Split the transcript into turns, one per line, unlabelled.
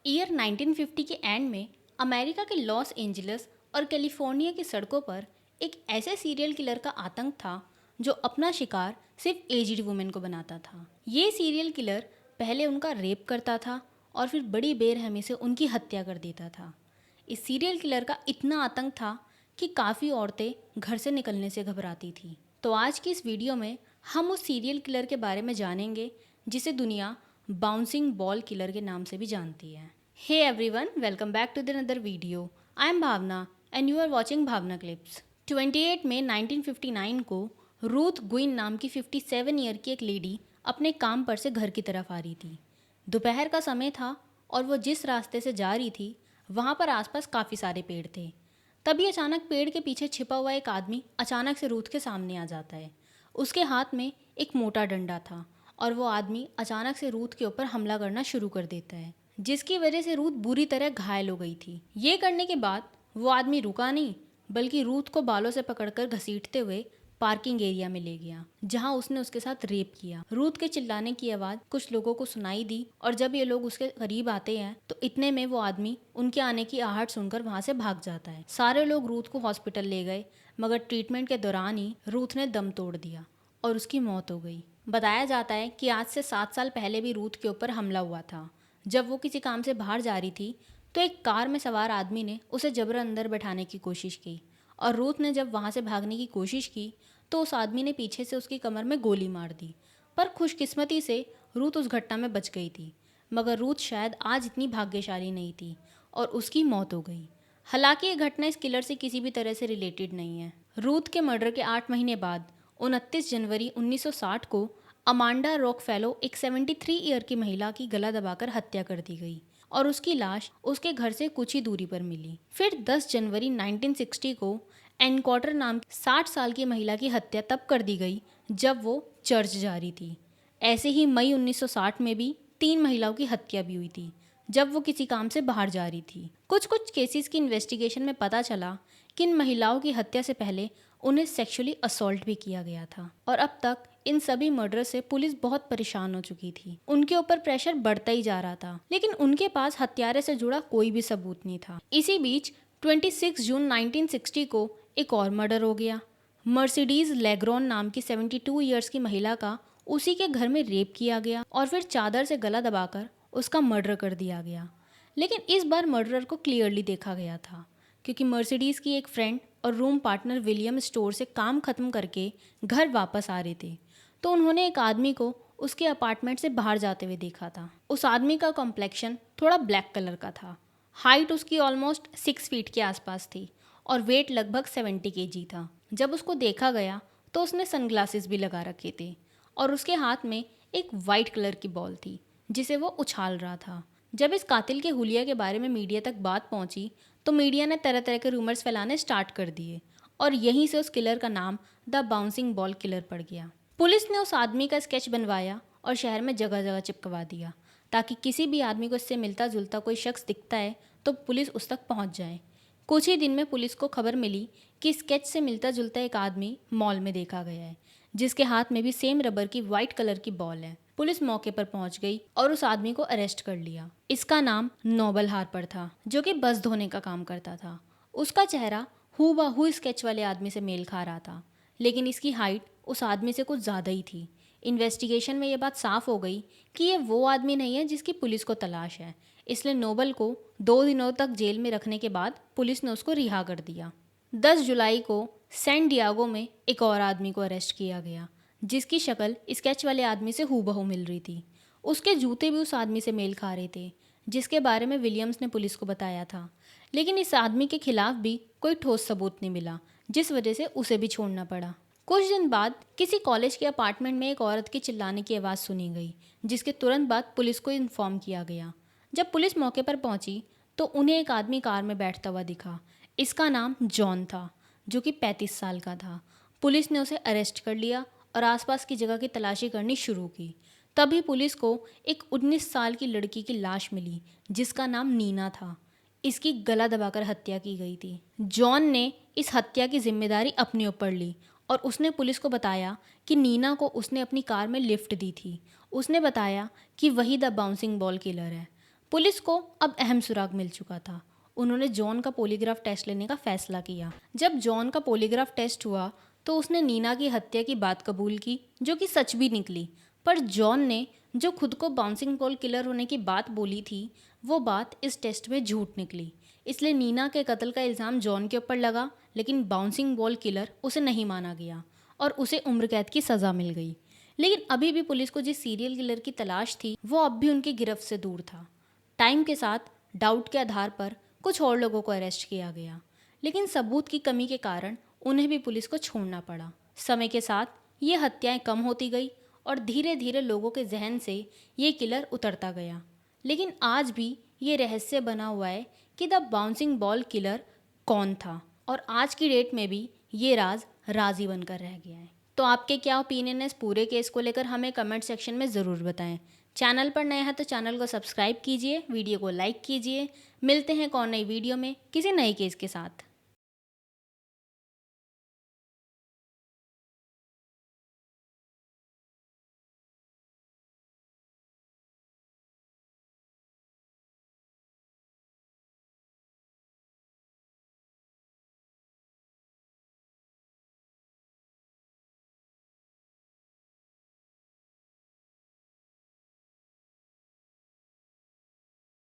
Year 1950 के and में America के लॉस एंजलिस और कैलिफोर्निया की सड़कों पर एक ऐसे सीरियल किलर का आतंक था जो अपना शिकार सिर्फ एज्ड वुमेन को बनाता था। ये सीरियल किलर पहले उनका रेप करता था और फिर बड़ी बेरहमी से उनकी हत्या कर देता था। इस सीरियल किलर का इतना आतंक था कि काफ़ी औरतें घर से निकलने से घबराती थी। तो आज की इस वीडियो में हम उस सीरियल किलर के बारे में जानेंगे जिसे दुनिया बाउंसिंग बॉल किलर के नाम से भी जानती है। Hey everyone, welcome back to the another video. I am Bhavna and you are watching Bhavna clips. 28 मई 1959 को रूथ गुइन नाम की 57 ईयर की एक लेडी अपने काम पर से घर की तरफ आ रही थी। दोपहर का समय था और वो जिस रास्ते से जा रही थी वहाँ पर आसपास काफ़ी सारे पेड़ थे। तभी अचानक पेड़ के पीछे छिपा हुआ एक आदमी अचानक से रूथ के सामने आ जाता है। उसके हाथ में एक मोटा डंडा था और वो आदमी अचानक से रूथ के ऊपर हमला करना शुरू कर देता है, जिसकी वजह से रूथ बुरी तरह घायल हो गई थी। ये करने के बाद वो आदमी रुका नहीं, बल्कि रूथ को बालों से पकड़कर घसीटते हुए पार्किंग एरिया में ले गया, जहां उसने उसके साथ रेप किया। रूथ के चिल्लाने की आवाज़ कुछ लोगों को सुनाई दी और जब ये लोग उसके करीब आते हैं तो इतने में वो आदमी उनके आने की आहट सुनकर वहां से भाग जाता है। सारे लोग रूथ को हॉस्पिटल ले गए, मगर ट्रीटमेंट के दौरान ही रूथ ने दम तोड़ दिया और उसकी मौत हो गई। बताया जाता है कि आज से 7 साल पहले भी रूथ के ऊपर हमला हुआ था। जब वो किसी काम से बाहर जा रही थी तो एक कार में सवार आदमी ने उसे जबरन अंदर बैठाने की कोशिश की और रूथ ने जब वहाँ से भागने की कोशिश की तो उस आदमी ने पीछे से उसकी कमर में गोली मार दी। पर खुशकिस्मती से रूथ उस घटना में बच गई थी, मगर रूथ शायद आज इतनी भाग्यशाली नहीं थी और उसकी मौत हो गई। हालांकि ये घटना इस किलर से किसी भी तरह से रिलेटेड नहीं है। रूथ के मर्डर के 8 महीने बाद 29 जनवरी 1960 को अमांडा रॉकफेलो, एक 73 ईयर की महिला की गला दबाकर हत्या कर दी गई और उसकी लाश उसके घर से कुछ ही दूरी पर मिली। फिर 10 जनवरी 1960 को एन कॉटर नाम की 60 साल की महिला की हत्या तब कर दी गई जब वो चर्च जा रही थी। ऐसे ही मई 1960 में भी 3 महिलाओं की हत्या भी हुई थी जब वो किसी काम से बाहर जा रही थी। कुछ केसेस की इन्वेस्टिगेशन में पता चला कि इन महिलाओं की हत्या से पहले उन्हें सेक्सुअली असॉल्ट भी किया गया था और अब तक इन सभी मर्डर से पुलिस बहुत परेशान हो चुकी थी। उनके ऊपर प्रेशर बढ़ता ही जा रहा था, लेकिन उनके पास हत्यारे से जुड़ा कोई भी सबूत नहीं था। इसी बीच 26 जून 1960 को एक और मर्डर हो गया। मर्सिडीज लेग्रॉन नाम की 72 ईयर्स की महिला का उसी के घर में रेप किया गया और फिर चादर से गला दबाकर उसका मर्डर कर दिया गया। लेकिन इस बार मर्डरर को क्लियरली देखा गया था, क्योंकि मर्सिडीज की एक फ्रेंड और रूम पार्टनर विलियम स्टोर से काम खत्म करके घर वापस आ रहे थे, तो उन्होंने एक आदमी को उसके अपार्टमेंट से बाहर जाते हुए देखा था। उस आदमी का कॉम्प्लेक्शन थोड़ा ब्लैक कलर का था। हाइट उसकी ऑलमोस्ट 6 फीट के आसपास थी और वेट लगभग 70 केजी था। जब उसको देखा गया तो उसने सनग्लासेस भी लगा रखे थे और उसके हाथ में एक वाइट कलर की बॉल थी जिसे वो उछाल रहा था। जब इस कातिल के हुलिया के बारे में मीडिया तक बात पहुंची तो मीडिया ने तरह तरह के रूमर्स फैलाने स्टार्ट कर दिए और यहीं से उस किलर का नाम द बाउंसिंग बॉल किलर पड़ गया। पुलिस ने उस आदमी का स्केच बनवाया और शहर में जगह जगह चिपकवा दिया, ताकि किसी भी आदमी को इससे मिलता जुलता कोई शख्स दिखता है तो पुलिस उस तक पहुंच जाए। कुछ ही दिन में पुलिस को खबर मिली कि स्केच से मिलता जुलता एक आदमी मॉल में देखा गया है, जिसके हाथ में भी सेम रबर की वाइट कलर की बॉल है। पुलिस मौके पर पहुंच गई और उस आदमी को अरेस्ट कर लिया। इसका नाम नोबल हार्पर था, जो कि बस धोने का काम करता था। उसका चेहरा हूबहू स्केच वाले आदमी से मेल खा रहा था, लेकिन इसकी हाइट उस आदमी से कुछ ज़्यादा ही थी। इन्वेस्टिगेशन में ये बात साफ हो गई कि ये वो आदमी नहीं है जिसकी पुलिस को तलाश है, इसलिए नोबल को 2 दिनों तक जेल में रखने के बाद पुलिस ने उसको रिहा कर दिया। 10 जुलाई को सैन डियागो में एक और आदमी को अरेस्ट किया गया, जिसकी शक्ल स्केच वाले आदमी से हूबहू मिल रही थी। उसके जूते भी उस आदमी से मेल खा रहे थे, जिसके बारे में विलियम्स ने पुलिस को बताया था। लेकिन इस आदमी के खिलाफ भी कोई ठोस सबूत नहीं मिला, जिस वजह से उसे भी छोड़ना पड़ा। कुछ दिन बाद किसी कॉलेज के अपार्टमेंट में एक औरत की चिल्लाने की आवाज़ सुनी गई, जिसके तुरंत बाद पुलिस को इन्फॉर्म किया गया। जब पुलिस मौके पर पहुंची तो उन्हें एक आदमी कार में बैठता हुआ दिखा। इसका नाम जॉन था, जो कि 35 साल का था। पुलिस ने उसे अरेस्ट कर लिया और आसपास की जगह की तलाशी करनी शुरू की। तभी पुलिस को एक 19 साल की लड़की की लाश मिली, जिसका नाम नीना था। इसकी गला दबाकर हत्या की गई थी। जॉन ने इस हत्या की जिम्मेदारी अपने ऊपर ली और उसने पुलिस को बताया कि नीना को उसने अपनी कार में लिफ्ट दी थी। उसने बताया कि वही द बाउंसिंग बॉल किलर है। पुलिस को अब अहम सुराग मिल चुका था। उन्होंने जॉन का पॉलीग्राफ टेस्ट लेने का फैसला किया। जब जॉन का पॉलीग्राफ टेस्ट हुआ तो उसने नीना की हत्या की बात कबूल की, जो कि सच भी निकली। पर जॉन ने जो खुद को बाउंसिंग बॉल किलर होने की बात बोली थी, वो बात इस टेस्ट में झूठ निकली। इसलिए नीना के कत्ल का इल्ज़ाम जॉन के ऊपर लगा, लेकिन बाउंसिंग बॉल किलर उसे नहीं माना गया और उसे उम्र कैद की सज़ा मिल गई। लेकिन अभी भी पुलिस को जिस सीरियल किलर की तलाश थी, वो अब भी उनकी गिरफ्त से दूर था। टाइम के साथ डाउट के आधार पर कुछ और लोगों को अरेस्ट किया गया, लेकिन सबूत की कमी के कारण उन्हें भी पुलिस को छोड़ना पड़ा। समय के साथ ये हत्याएं कम होती गई और धीरे धीरे लोगों के जहन से ये किलर उतरता गया। लेकिन आज भी ये रहस्य बना हुआ है कि द बाउंसिंग बॉल किलर कौन था, और आज की डेट में भी ये राज राज ही बनकर रह गया है। तो आपके क्या ओपिनियन है इस पूरे केस को लेकर, हमें कमेंट सेक्शन में ज़रूर बताएं। चैनल पर नए हैं तो चैनल को सब्सक्राइब कीजिए, वीडियो को लाइक कीजिए। मिलते हैं एक और नई वीडियो में किसी नए केस के साथ।